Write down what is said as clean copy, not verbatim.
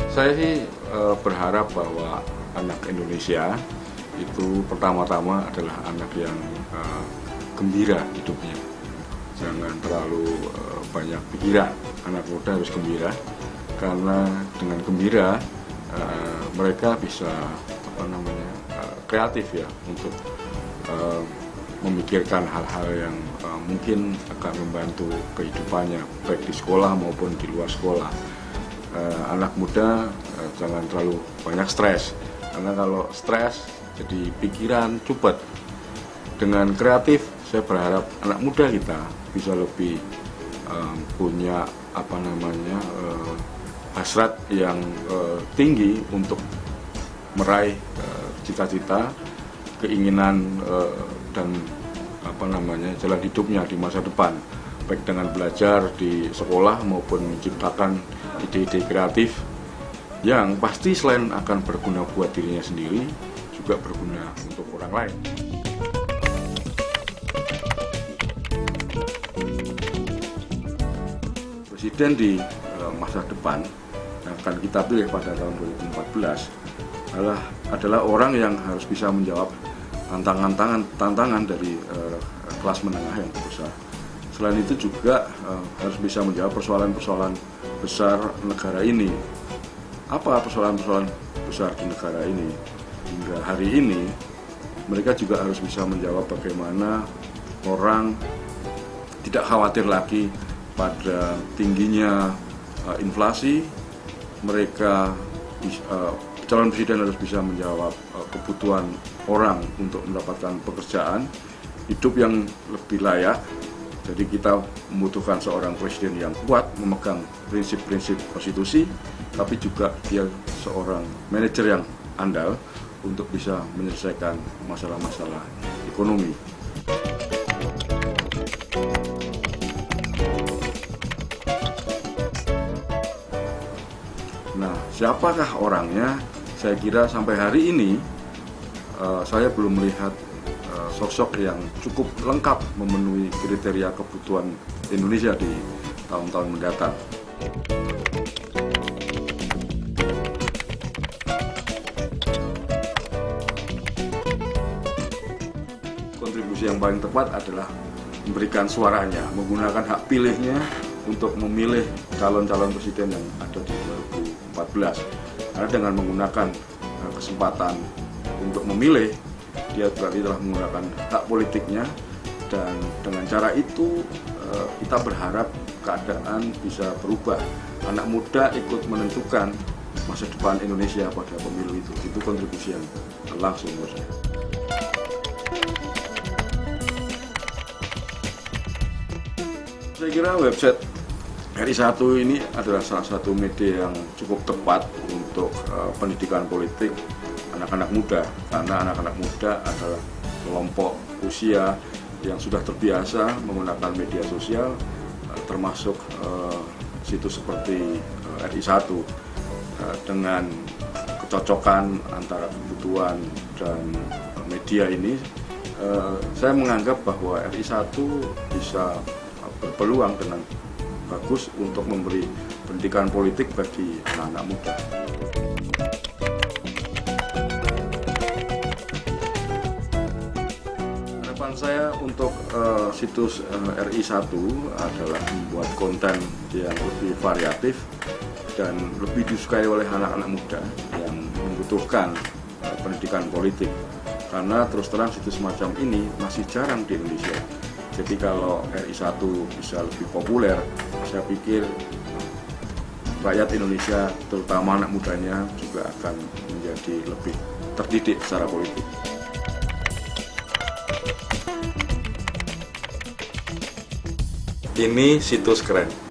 Saya sih berharap bahwa anak Indonesia itu pertama-tama adalah anak yang gembira hidupnya. Jangan terlalu banyak pikiran. Anak muda harus gembira, karena dengan gembira mereka bisa kreatif ya untuk memikirkan hal-hal yang mungkin akan membantu kehidupannya baik di sekolah maupun di luar sekolah. Anak muda jangan terlalu banyak stres, karena kalau stres jadi pikiran cupet. Dengan kreatif, saya berharap anak muda kita bisa lebih punya hasrat yang tinggi untuk meraih cita-cita, keinginan dan jalan hidupnya di masa depan, baik dengan belajar di sekolah maupun menciptakan ide-ide kreatif yang pasti selain akan berguna buat dirinya sendiri, juga berguna untuk orang lain. Presiden di masa depan yang akan kita pilih pada tahun 2014 adalah orang yang harus bisa menjawab tantangan dari kelas menengah yang terbesar. Selain itu juga harus bisa menjawab persoalan-persoalan besar negara ini. Apa persoalan-persoalan besar di negara ini? Hingga hari ini mereka juga harus bisa menjawab bagaimana orang tidak khawatir lagi pada tingginya inflasi. Mereka calon presiden harus bisa menjawab kebutuhan orang untuk mendapatkan pekerjaan, hidup yang lebih layak. Jadi kita membutuhkan seorang presiden yang kuat, memegang prinsip-prinsip konstitusi, tapi juga dia seorang manajer yang andal untuk bisa menyelesaikan masalah-masalah ekonomi. Nah, siapakah orangnya? Saya kira sampai hari ini saya belum melihat sosok yang cukup lengkap memenuhi kriteria kebutuhan Indonesia di tahun-tahun mendatang. Kontribusi yang paling tepat adalah memberikan suaranya, menggunakan hak pilihnya untuk memilih calon-calon presiden yang ada di 2014. Karena dengan menggunakan kesempatan untuk memilih, dia berarti telah menggunakan hak politiknya, dan dengan cara itu kita berharap keadaan bisa berubah. Anak muda ikut menentukan masa depan Indonesia pada pemilu itu. Itu kontribusi yang langsung menurut saya. Saya kira website RI1 ini adalah salah satu media yang cukup tepat untuk pendidikan politik anak-anak muda, karena anak-anak muda adalah kelompok usia yang sudah terbiasa menggunakan media sosial, termasuk situs seperti RI1. Dengan kecocokan antara kebutuhan dan media ini, saya menganggap bahwa RI1 bisa berpeluang dengan bagus untuk memberi pendidikan politik bagi anak-anak muda. Harapan saya untuk situs RI1 adalah membuat konten yang lebih variatif dan lebih disukai oleh anak-anak muda yang membutuhkan pendidikan politik. Karena terus terang situs semacam ini masih jarang di Indonesia. Jadi kalau RI1 bisa lebih populer, saya pikir rakyat Indonesia, terutama anak mudanya, juga akan menjadi lebih terdidik secara politik. Ini situs keren.